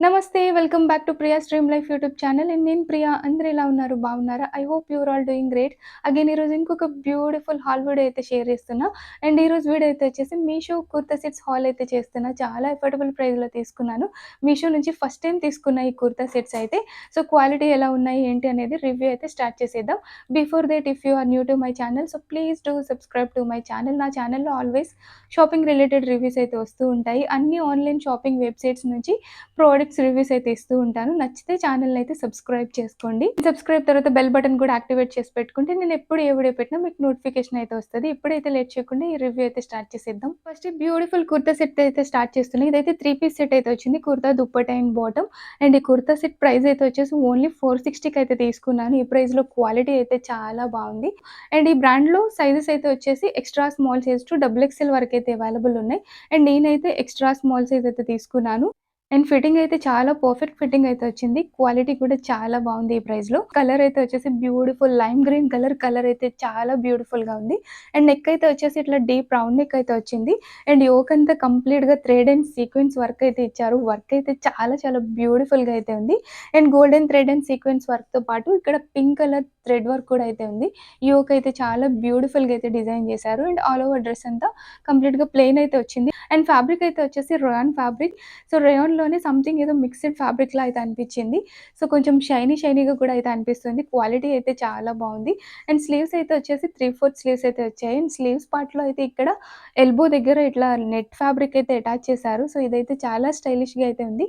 నమస్తే. Welcome back to Priya's dream life YouTube channel. And నేను ప్రియా. అందరూ ఎలా ఉన్నారు? బాగున్నారా? I hope you are all doing great. Again ఈరోజు ఇంకొక బ్యూటిఫుల్ హాల్ వీడియో అయితే షేర్ చేస్తున్నా. అండ్ ఈరోజు వీడియో అయితే వచ్చేసి మీషో కుర్తా సెట్స్ హాల్ అయితే చేస్తున్నా. చాలా అఫోర్డబుల్ ప్రైస్‌లో తీసుకున్నాను. మీషో నుంచి ఫస్ట్ టైమ్ తీసుకున్న ఈ కుర్తా సెట్స్ అయితే. సో క్వాలిటీ ఎలా ఉన్నాయి ఏంటి అనేది రివ్యూ అయితే స్టార్ట్ చేసేద్దాం. Before that if you are new to my channel so please do subscribe to my channel. నా ఛానల్‌లో ఆల్వేస్ షాపింగ్ రిలేటెడ్ రివ్యూస్ అయితే వస్తూ ఉంటాయి. అన్ని ఆన్‌లైన్ షాపింగ్ వెబ్‌సైట్స్ నుంచి ప్రొడక్ట్స్ రివ్యూస్ అయితే ఇస్తూ ఉంటాను. నచ్చితే ఛానెల్‌ని అయితే సబ్స్క్రైబ్ చేసుకోండి. సబ్స్క్రైబ్ తర్వాత బెల్ బటన్ కూడా యాక్టివేట్ చేసి పెట్టుకుంటే నేను ఎప్పుడు ఏ వీడియో పెట్టినా మీకు నోటిఫికేషన్ అయితే వస్తది. ఇప్పుడైతే లేట్ చేయకుండా ఈ రివ్యూ అయితే స్టార్ట్ చేసేద్దాం. ఫస్ట్ ఈ బ్యూటిఫుల్ కుర్తా సెట్ అయితే స్టార్ట్ చేస్తున్నా. ఇదైతే 3 పీస్ సెట్ అయితే వచ్చింది. Kurta, dupatta and bottom. And ఈ కుర్తా సెట్ ప్రైస్ అయితే వచ్చేసి ఓన్లీ 460కి అయితే తీసుకున్నాను. ఈ ప్రైస్‌లో క్వాలిటీ అయితే చాలా బావుంది. అండ్ ఈ బ్రాండ్‌లో సైజెస్ అయితే వచ్చేసి extra small size to double XL వరకు అయితే అవైలబుల్ ఉన్నాయి. అండ్ నేనైతే ఎక్స్ట్రా స్మాల్ సైజ్ అయితే తీసుకున్నాను. అండ్ ఫిట్టింగ్ అయితే చాలా పర్ఫెక్ట్ ఫిట్టింగ్ అయితే వచ్చింది. క్వాలిటీ కూడా చాలా బావుంది ఈ ప్రైస్‌లో. కలర్ అయితే వచ్చేసి బ్యూటిఫుల్ లైమ్ గ్రీన్ కలర్ అయితే చాలా బ్యూటిఫుల్‌గా ఉంది. అండ్ నెక్ అయితే వచ్చేసి ఇట్లా డీప్ రౌండ్ నెక్ అయితే వచ్చింది. అండ్ యోక్ అంతా కంప్లీట్‌గా థ్రెడ్ అండ్ సీక్వెన్స్ వర్క్ అయితే ఇచ్చారు. వర్క్ అయితే చాలా బ్యూటిఫుల్‌గా అయితే ఉంది. And golden thread and sequence వర్క్‌తో పాటు ఇక్కడ పింక్ కలర్ థ్రెడ్ వర్క్ కూడా అయితే ఉంది. యోక్ అయితే చాలా బ్యూటిఫుల్‌గా అయితే డిజైన్ చేశారు. అండ్ ఆల్ ఓవర్ డ్రెస్ అంతా కంప్లీట్‌గా ప్లెయిన్ అయితే వచ్చింది. అండ్ ఫ్యాబ్రిక్ అయితే వచ్చేసి రయాన్ ఫ్యాబ్రిక్. సో రేయాన్‌లోనే సంథింగ్ ఏదో మిక్స్డ్ ఫ్యాబ్రిక్‌లా అయితే అనిపిచ్చింది. సో కొంచెం షైనీగా కూడా అయితే అనిపిస్తుంది. క్వాలిటీ అయితే చాలా బావుంది. అండ్ స్లీవ్స్ అయితే వచ్చేసి 3/4 స్లీవ్స్ అయితే వచ్చాయి. అండ్ స్లీవ్స్ పార్ట్‌లో అయితే ఇక్కడ ఎల్బో దగ్గర ఇట్లా నెట్ ఫ్యాబ్రిక్ అయితే అటాచ్ చేశారు. సో ఇదైతే చాలా స్టైలిష్‌గా అయితే ఉంది.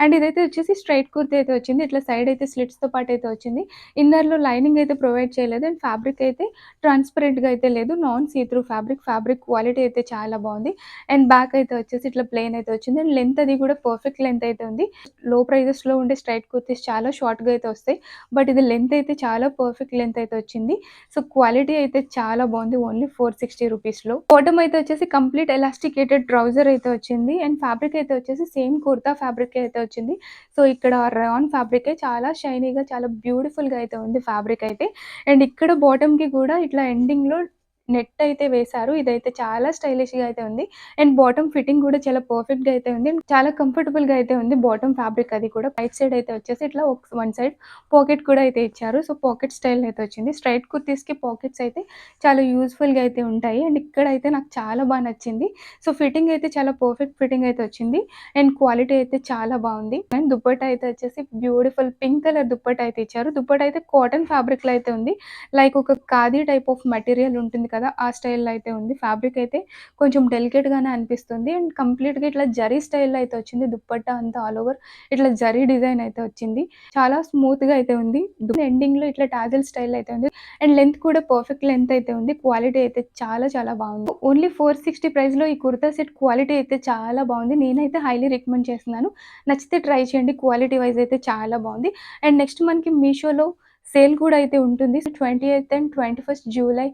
అండ్ ఇదైతే వచ్చేసి స్ట్రెయిట్ కుర్తా అయితే వచ్చింది. ఇట్లా సైడ్ అయితే స్లిట్స్‌తో పాటు అయితే వచ్చింది. ఇన్నర్‌లో లైనింగ్ అయితే ప్రొవైడ్ చేయలేదు. అండ్ ఫ్యాబ్రిక్ అయితే ట్రాన్స్‌పరెంట్‌గా అయితే లేదు. Non see through fabric. Fabric quality అయితే చాలా బావుంది. అండ్ బ్యాక్ అయితే వచ్చేసి ఇట్లా ప్లెయిన్ అయితే వచ్చింది. అండ్ లెంత్ అది కూడా పర్ఫెక్ట్ లెంత్ అయితే ఉంది. లో ప్రైజెస్‌లో ఉండే స్ట్రెయిట్ కుర్తీస్ చాలా షార్ట్‌గా అయితే వస్తాయి. బట్ ఇది లెంత్ అయితే చాలా పర్ఫెక్ట్ లెంత్ అయితే వచ్చింది. సో క్వాలిటీ అయితే చాలా బావుంది. ఓన్లీ 460 రూపీస్‌లో. బాటమ్ అయితే వచ్చేసి కంప్లీట్ ఎలాస్టికేటెడ్ ట్రౌజర్ అయితే వచ్చింది. అండ్ ఫ్యాబ్రిక్ అయితే వచ్చేసి సేమ్ కుర్తా ఫ్యాబ్రికే అయితే వచ్చింది. సో ఇక్కడ రయాన్ ఫ్యాబ్రికే చాలా షైనీగా చాలా బ్యూటిఫుల్‌గా అయితే ఉంది ఫ్యాబ్రిక్ అయితే. అండ్ ఇక్కడ బాటమ్‌కి కూడా ఇట్లా ఎండింగ్‌లో నెట్ అయితే వేశారు. ఇదైతే చాలా స్టైలిష్‌గా అయితే ఉంది. అండ్ బాటమ్ ఫిట్టింగ్ కూడా చాలా పర్ఫెక్ట్‌గా అయితే ఉంది. చాలా కంఫర్టబుల్‌గా అయితే ఉంది బాటమ్ ఫ్యాబ్రిక్ అది కూడా. రైట్ సైడ్ అయితే వచ్చేసి ఇట్లా వన్ సైడ్ పాకెట్ కూడా అయితే ఇచ్చారు. సో పాకెట్ స్టైల్ అయితే వచ్చింది. స్ట్రెయిట్ కుర్తీస్‌కి పాకెట్స్ అయితే చాలా యూజ్‌ఫుల్‌గా అయితే ఉంటాయి. అండ్ ఇక్కడైతే నాకు చాలా నచ్చింది. సో ఫిట్టింగ్ అయితే చాలా పర్ఫెక్ట్ ఫిట్టింగ్ అయితే వచ్చింది. అండ్ క్వాలిటీ అయితే చాలా బావుంది. అండ్ దుపట్టా అయితే వచ్చేసి బ్యూటిఫుల్ పింక్ కలర్ దుపట్టా అయితే ఇచ్చారు. దుపట్టా అయితే కాటన్ ఫ్యాబ్రిక్‌లో అయితే ఉంది. లైక్ ఒక ఖాదీ టైప్ ఆఫ్ మెటీరియల్ ఉంటుంది కదా! ఆ స్టైల్‌లో అయితే ఉంది. ఫ్యాబ్రిక్ అయితే కొంచెం డెలికేట్‌గానే అనిపిస్తుంది. అండ్ కంప్లీట్‌గా ఇట్లా జరీ స్టైల్‌లో అయితే వచ్చింది. దుప్పట్టా అంతా ఆల్ ఓవర్ ఇట్లా జరీ డిజైన్ అయితే వచ్చింది. చాలా స్మూత్‌గా అయితే ఉంది. ఎండింగ్‌లో ఇట్లా టాజిల్ స్టైల్ అయితే ఉంది. అండ్ లెంత్ కూడా పర్ఫెక్ట్ లెంత్ అయితే ఉంది. క్వాలిటీ అయితే చాలా బావుంది. ఓన్లీ 460 ప్రైస్‌లో ఈ కుర్తా సెట్ క్వాలిటీ అయితే చాలా బావుంది. నేనైతే హైలీ రికమెండ్ చేస్తున్నాను. నచ్చితే ట్రై చేయండి. క్వాలిటీ వైస్ అయితే చాలా బావుంది. అండ్ నెక్స్ట్ మనకి మీషోలో సేల్ కూడా అయితే ఉంటుంది. 28థ్ అండ్ 21st జూలై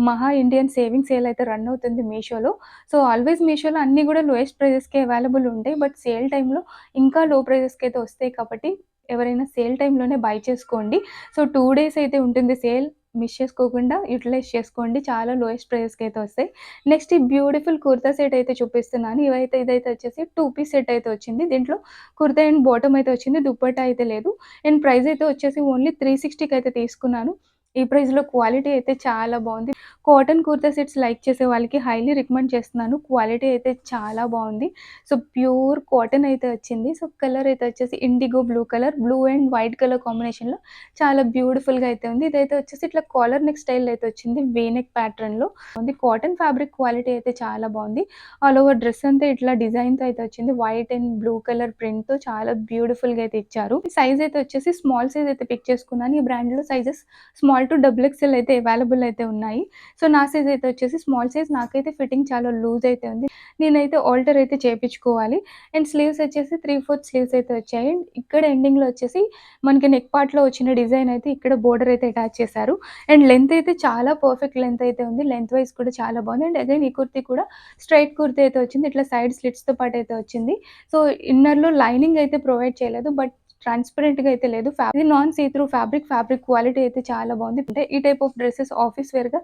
మహా ఇండియన్ సేవింగ్ సేల్ అయితే రన్ అవుతుంది మీషోలో. సో, ఆల్వేస్ మీషోలో అన్నీ గూడా లోయెస్ట్ ప్రైజెస్‌కే అవైలబుల్ ఉంటాయి. బట్ సేల్ టైమ్‌లో ఇంకా లో ప్రైజెస్‌కైతే వస్తాయి కాబట్టి ఎవరైనా సేల్ టైమ్‌లోనే బై చేసుకోండి. సో, 2 డేస్ అయితే ఉంటుంది సేల్. మిస్ చేసుకోకుండా యుటిలైజ్ చేసుకోండి. చాలా లోయెస్ట్ ప్రైజెస్‌కైతే వస్తాయి. నెక్స్ట్ ఈ బ్యూటిఫుల్ కుర్తా సెట్ అయితే చూపిస్తున్నాను. ఇదైతే వచ్చేసి 2 పీస్ సెట్ అయితే వచ్చింది. దీంట్లో కుర్తా అండ్ బాటమ్ అయితే వచ్చింది. దుప్పట్టా అయితే లేదు. అండ్ ప్రైస్ అయితే వచ్చేసి ఓన్లీ 360కి అయితే తీసుకున్నాను. ఈ ప్రైస్‌లో క్వాలిటీ అయితే చాలా బావుంది. కాటన్ కుర్తా సెట్స్ లైక్ చేసే వాళ్ళకి హైలీ రికమెండ్ చేస్తున్నాను. క్వాలిటీ అయితే చాలా బావుంది. సో, ప్యూర్ కాటన్ అయితే వచ్చింది. సో, కలర్ అయితే వచ్చేసి IndiGo blue colour, blue and white colour కాంబినేషన్‌లో చాలా బ్యూటిఫుల్‌గా అయితే ఉంది. ఇదైతే వచ్చేసి ఇట్లా కాలర్ నెక్ స్టైల్‌లో అయితే వచ్చింది. వీ నెక్ ప్యాటర్న్‌లో ఉంది. కాటన్ ఫ్యాబ్రిక్ క్వాలిటీ అయితే చాలా బావుంది. ఆల్ ఓవర్ డ్రెస్ అంతా ఇట్లా డిజైన్‌తో అయితే వచ్చింది. వైట్ అండ్ బ్లూ కలర్ ప్రింట్‌తో చాలా బ్యూటిఫుల్‌గా అయితే ఇచ్చారు. సైజ్ అయితే వచ్చేసి స్మాల్ సైజ్ అయితే పిక్ చేసుకున్నాను. ఈ బ్రాండ్‌లో sizes small to double XL అయితే అవైలబుల్ అయితే ఉన్నాయి. సో, నా సైజ్ అయితే వచ్చేసి స్మాల్ సైజ్. నాకైతే ఫిట్టింగ్ చాలా లూజ్ అయితే ఉంది. నేనైతే ఆల్టర్ అయితే చేపించుకోవాలి. అండ్ స్లీవ్స్ వచ్చేసి 3/4 స్లీవ్స్ అయితే వచ్చాయి. ఇక్కడ ఎండింగ్‌లో వచ్చేసి మనకి నెక్ పార్ట్‌లో వచ్చిన డిజైన్ అయితే ఇక్కడ బోర్డర్ అయితే అటాచ్ చేశారు. అండ్ లెంత్ అయితే చాలా పర్ఫెక్ట్ లెంత్ అయితే ఉంది. లెంత్ వైస్ కూడా చాలా బాగుంది. అండ్ అగైన్ ఈ కుర్తీ కూడా స్ట్రెయిట్ కుర్తీ అయితే వచ్చింది. ఇట్లా సైడ్ స్లిట్స్‌తో పాటు అయితే వచ్చింది. సో, ఇన్నర్‌లో లైనింగ్ అయితే ప్రొవైడ్ చేయలేదు. బట్ ట్రాన్స్‌పరెంట్‌గా అయితే లేదు. ఇది non see through fabric. Fabric quality అయితే చాలా బాగుంది. అంటే ఈ టైప్ ఆఫ్ డ్రెసెస్ ఆఫీస్ వేర్‌గా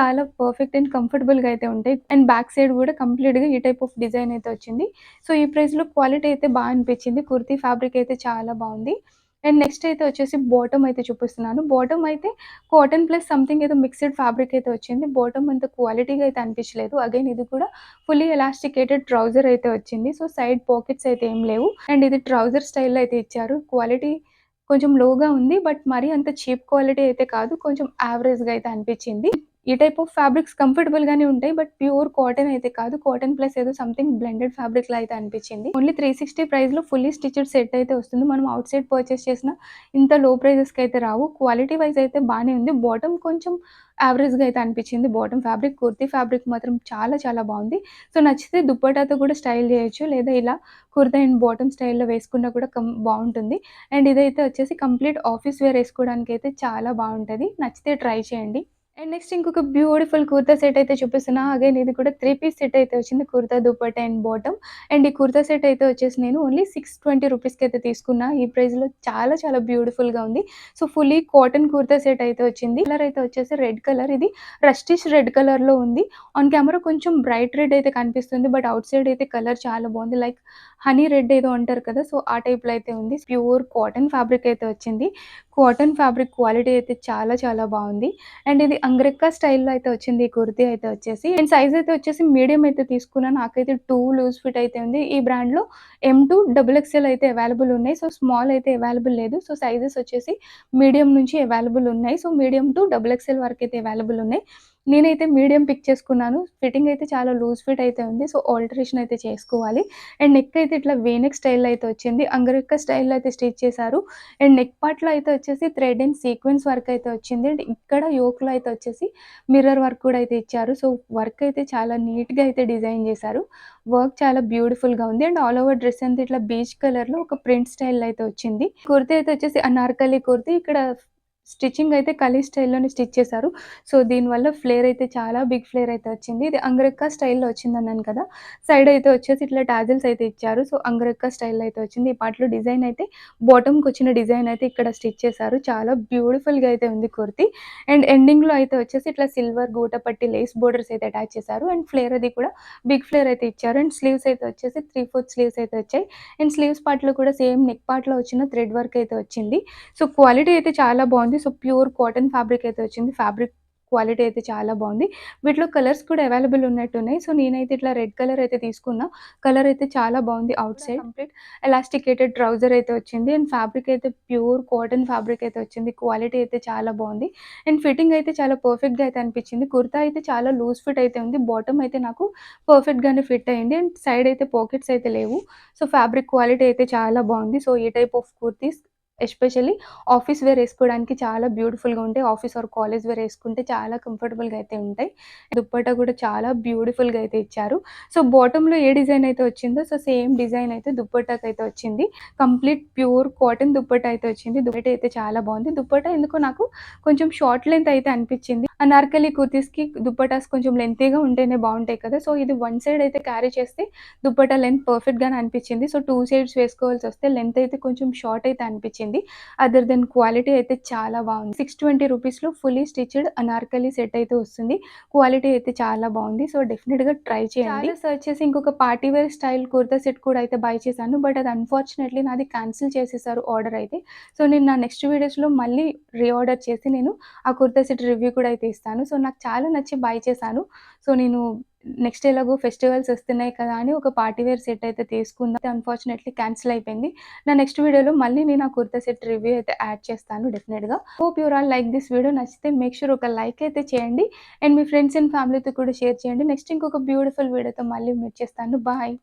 చాలా పర్ఫెక్ట్ అండ్ కంఫర్టబుల్‌గా అయితే ఉంటాయి. అండ్ బ్యాక్ సైడ్ గూడా కంప్లీట్‌గా ఈ టైప్ ఆఫ్ డిజైన్ అయితే వచ్చింది. సో, ఈ ప్రైస్‌లో క్వాలిటీ అయితే అనిపించింది. కుర్తీ ఫ్యాబ్రిక్ అయితే చాలా బావుంది. అండ్ నెక్స్ట్ అయితే వచ్చేసి బాటమ్ అయితే చూపిస్తున్నాను. బాటమ్ అయితే కాటన్ ప్లస్ సంథింగ్ ఏదో మిక్స్డ్ ఫ్యాబ్రిక్ అయితే వచ్చింది. బాటమ్ అంత క్వాలిటీగా అయితే అనిపించలేదు. అగైన్ ఇది కూడా ఫుల్లీ ఎలాస్టికేటెడ్ ట్రౌజర్ అయితే వచ్చింది. సో, సైడ్ పాకెట్స్ అయితే ఏం లేవు. అండ్ ఇది ట్రౌజర్ స్టైల్‌లో అయితే ఇచ్చారు. క్వాలిటీ కొంచెం లోగా ఉంది. బట్ మరీ అంత చీప్ క్వాలిటీ అయితే కాదు. కొంచెం యావరేజ్‌గా అయితే అనిపించింది. ఈ టైప్ ఆఫ్ ఫ్యాబ్రిక్స్ కంఫర్టబుల్‌గానే ఉంటాయి. బట్ ప్యూర్ కాటన్ అయితే కాదు. కాటన్ ప్లస్ ఏదో సంథింగ్ బ్లెండెడ్ ఫ్యాబ్రిక్‌లా అయితే అనిపించింది. ఓన్లీ 360 ప్రైస్‌లో ఫుల్లీ స్టిచ్డ్ సెట్ అయితే వస్తుంది. మనం ఔట్ సైడ్ పర్చేస్ చేసినా ఇంత లో ప్రైజెస్‌కి అయితే రావు. క్వాలిటీ వైస్ అయితే బానే ఉంది. బాటమ్ కొంచెం యావరేజ్‌గా అయితే అనిపించింది. బాటమ్ ఫ్యాబ్రిక్, కుర్తీ ఫ్యాబ్రిక్ మాత్రం చాలా చాలా బావుంది. సో, నచ్చితే దుప్పటాతో కూడా స్టైల్ చేయొచ్చు. లేదా ఇలా కుర్తా అండ్ బాటమ్ స్టైల్‌లో వేసుకున్నా కూడా బావుంటుంది. అండ్ ఇదైతే వచ్చేసి కంప్లీట్ ఆఫీస్ వేర్ ఏసుకోవడానికైతే చాలా బావుంటది. నచ్చితే ట్రై చేయండి. అండ్ నెక్స్ట్ ఇంకొక బ్యూటిఫుల్ కుర్తా సెట్ అయితే చూపిస్తున్నా. అగైన్ ఇది కూడా 3 పీస్ సెట్ అయితే వచ్చింది. Kurta, dupatta and bottom. And ఈ కుర్తా సెట్ అయితే వచ్చేసి నేను ఓన్లీ 620 రూపీస్‌కి అయితే తీసుకున్నా. ఈ ప్రైస్‌లో చాలా చాలా బ్యూటిఫుల్‌గా ఉంది. So, fully cotton kurta set అయితే వచ్చింది. కలర్ అయితే వచ్చేసి రెడ్ కలర్. ఇది రస్టిష్ రెడ్ కలర్‌లో ఉంది. ఆన్ కెమెరా కొంచెం బ్రైట్ రెడ్ అయితే కనిపిస్తుంది. బట్ ఔట్ సైడ్ అయితే కలర్ చాలా బావుంది. లైక్ హనీ రెడ్ ఏదో అంటారు కదా! సో, ఆ టైప్‌లో అయితే ఉంది. ప్యూర్ కాటన్ ఫ్యాబ్రిక్ అయితే వచ్చింది. కాటన్ ఫ్యాబ్రిక్ క్వాలిటీ అయితే చాలా చాలా బావుంది. అండ్ ఇది అంగరక్క స్టైల్‌లో అయితే వచ్చింది. ఈ కుర్తీ అయితే వచ్చేసి. అండ్ సైజ్ అయితే వచ్చేసి మీడియం అయితే తీసుకున్నాను. నాకైతే 2 లూజ్ ఫిట్ అయితే ఉంది. ఈ బ్రాండ్‌లో ఎమ్-2, డబుల్ ఎక్స్‌ఎల్ అయితే అవైలబుల్ ఉన్నాయి. సో, స్మాల్ అయితే అవైలబుల్ లేదు. సో, సైజెస్ వచ్చేసి మీడియం నుంచి అవైలబుల్ ఉన్నాయి. So, medium to double XL వరకైతే అవైలబుల్ ఉన్నాయి. నేనైతే మీడియం పిక్ చేసుకున్నాను. ఫిట్టింగ్ అయితే చాలా లూజ్ ఫిట్ అయితే ఉంది. సో, ఆల్టరేషన్ అయితే చేసుకోవాలి. అండ్ నెక్ అయితే ఇట్లా వీ నెక్ స్టైల్‌లో అయితే వచ్చింది. అంగరక్క స్టైల్‌లో అయితే స్టిచ్ చేశారు. అండ్ నెక్ పార్ట్‌లో అయితే వచ్చేసి థ్రెడ్ అండ్ సీక్వెన్స్ వర్క్ అయితే వచ్చింది. అండ్ ఇక్కడ యోక్‌లో అయితే వచ్చేసి మిర్రర్ వర్క్ కూడా అయితే ఇచ్చారు. సో, వర్క్ అయితే చాలా నీట్‌గా అయితే డిజైన్ చేశారు. వర్క్ చాలా బ్యూటిఫుల్‌గా ఉంది. అండ్ ఆల్ ఓవర్ డ్రెస్ అంతా ఇట్లా బీచ్ కలర్‌లో ఒక ప్రింట్ స్టైల్‌లో అయితే వచ్చింది. కుర్తీ అయితే వచ్చేసి అనార్కలి కుర్తీ. ఇక్కడ స్టిచ్చింగ్ అయితే కలీ స్టైల్‌లోనే స్టిచ్ చేశారు. సో, దీనివల్ల ఫ్లేర్ అయితే చాలా బిగ్ ఫ్లేర్ అయితే వచ్చింది. ఇది అంగరక్క స్టైల్‌లో వచ్చిందన్నాను కదా! సైడ్ అయితే వచ్చేసి ఇట్లా టాజిల్స్ అయితే ఇచ్చారు. సో, అంగరక్క స్టైల్‌లో అయితే వచ్చింది. ఈ పార్ట్‌లో డిజైన్ అయితే బాటమ్‌కొచ్చిన డిజైన్ అయితే ఇక్కడ స్టిచ్ చేశారు. చాలా బ్యూటిఫుల్‌గా అయితే ఉంది కుర్తీ. అండ్ ఎండింగ్‌లో అయితే వచ్చేసి ఇట్లా సిల్వర్ గూటపట్టి లేస్ బోర్డర్స్ అయితే అటాచ్ చేశారు. అండ్ ఫ్లేర్ అది కూడా బిగ్ ఫ్లేర్ అయితే ఇచ్చారు. అండ్ స్లీవ్స్ అయితే వచ్చేసి 3/4 స్లీవ్స్ అయితే వచ్చాయి. అండ్ స్లీవ్స్ పార్ట్‌లో కూడా సేమ్ నెక్ పార్ట్‌లో వచ్చిన థ్రెడ్ వర్క్ అయితే వచ్చింది. సో, క్వాలిటీ అయితే చాలా బావుంది. సో, ప్యూర్ కాటన్ ఫ్యాబ్రిక్ అయితే వచ్చింది. ఫ్యాబ్రిక్ క్వాలిటీ అయితే చాలా బావుంది. వీటిలో కలర్స్ కూడా అవైలబుల్ ఉన్నట్టున్నాయి. సో, నేనైతే ఇట్లా రెడ్ కలర్ అయితే తీసుకున్నా. కలర్ అయితే చాలా బావుంది out side. Complete elasticated trouser అయితే వచ్చింది. అండ్ ఫ్యాబ్రిక్ అయితే ప్యూర్ కాటన్ ఫ్యాబ్రిక్ అయితే వచ్చింది. క్వాలిటీ అయితే చాలా బావుంది. అండ్ ఫిట్టింగ్ అయితే చాలా పర్ఫెక్ట్‌గా అయితే అనిపించింది. కుర్తా అయితే చాలా లూజ్ ఫిట్ అయితే ఉంది. బాటమ్ అయితే నాకు పర్ఫెక్ట్‌గానే ఫిట్ అయింది. అండ్ సైడ్ అయితే పాకెట్స్ అయితే లేవు. సో, ఫ్యాబ్రిక్ క్వాలిటీ అయితే చాలా బావుంది. సో, ఈ type of kurtis especially office wear ఏసుకోవడానికి చాలా బ్యూటిఫుల్‌గా ఉంటాయి. ఆఫీస్ ఆర్ కాలేజ్ వేర్ ఏసుకుంటే చాలా కంఫర్టబుల్‌గా అయితే ఉంటాయి. దుప్పట్టా కూడా చాలా బ్యూటిఫుల్‌గా అయితే ఇచ్చారు. సో, బాటమ్‌లో ఏ డిజైన్ అయితే వచ్చిందో సో, సేమ్ డిజైన్ అయితే దుప్పట్టాకైతే వచ్చింది. కంప్లీట్ ప్యూర్ కాటన్ దుప్పట్టా అయితే వచ్చింది. దుప్పట్టా అయితే చాలా బావుంది. దుప్పట్టా ఎందుకో నాకు కొంచెం షార్ట్ లెంత్ అయితే అనిపించింది. అనార్కలి కుర్తీస్‌కి దుప్పటాస్ కొంచెం లెంతీగా ఉంటేనే బావుంటాయి కదా! సో, ఇది వన్ సైడ్ అయితే క్యారీ చేస్తే దుప్పట్టా లెంత్ పర్ఫెక్ట్‌గానే అనిపించింది. సో, 2 సైడ్స్ వేసుకోవాల్సొస్తే లెంత్ అయితే కొంచెం షార్ట్ అయితే అనిపించింది. అదర్ దెన్ క్వాలిటీ అయితే చాలా బావుంది. 620 రూపీస్‌లో ఫుల్లీ స్టిచ్డ్ అనార్కలి సెట్ అయితే వస్తుంది. క్వాలిటీ అయితే చాలా బావుంది. సో, డెఫినిట్‌గా ట్రై చేయండి. చాలా సెర్చ్ చేసి ఇంకొక party wear style kurta set కూడా అయితే బై చేశాను. బట్ అది అన్‌ఫార్చునేట్‌లీ నాది క్యాన్సిల్ చేసేసారు ఆర్డర్ అయితే. సో, నేను నా నెక్స్ట్ వీడియోస్‌లో మళ్ళీ రీఆర్డర్ చేసి నేను ఆ కుర్తా సెట్ రివ్యూ కూడా అయితే ఇస్తాను. సో, నాకు చాలా నచ్చి బై చేశాను. సో, నేను నెక్స్ట్ ఎలాగో ఫెస్టివల్స్ వస్తున్నాయి కదా! అని ఒక పార్టీ వేర్ సెట్ అయితే తీసుకుందాం. అన్‌ఫార్చునేట్‌లీ క్యాన్సిల్ అయిపోయింది. నా నెక్స్ట్ వీడియోలో మళ్ళీ నేను ఆ కుర్తా సెట్ రివ్యూ అయితే యాడ్ చేస్తాను డెఫినిట్‌గా. Hope you all like this video. నచ్చితే మేక్ ష్యూర్ ఒక లైక్ అయితే చేయండి. అండ్ మీ ఫ్రెండ్స్ అండ్ ఫ్యామిలీతో కూడా షేర్ చేయండి. నెక్స్ట్ ఇంకొక బ్యూటిఫుల్ వీడియోతో మళ్ళీ మీట్ చేస్తాను. బాయ్.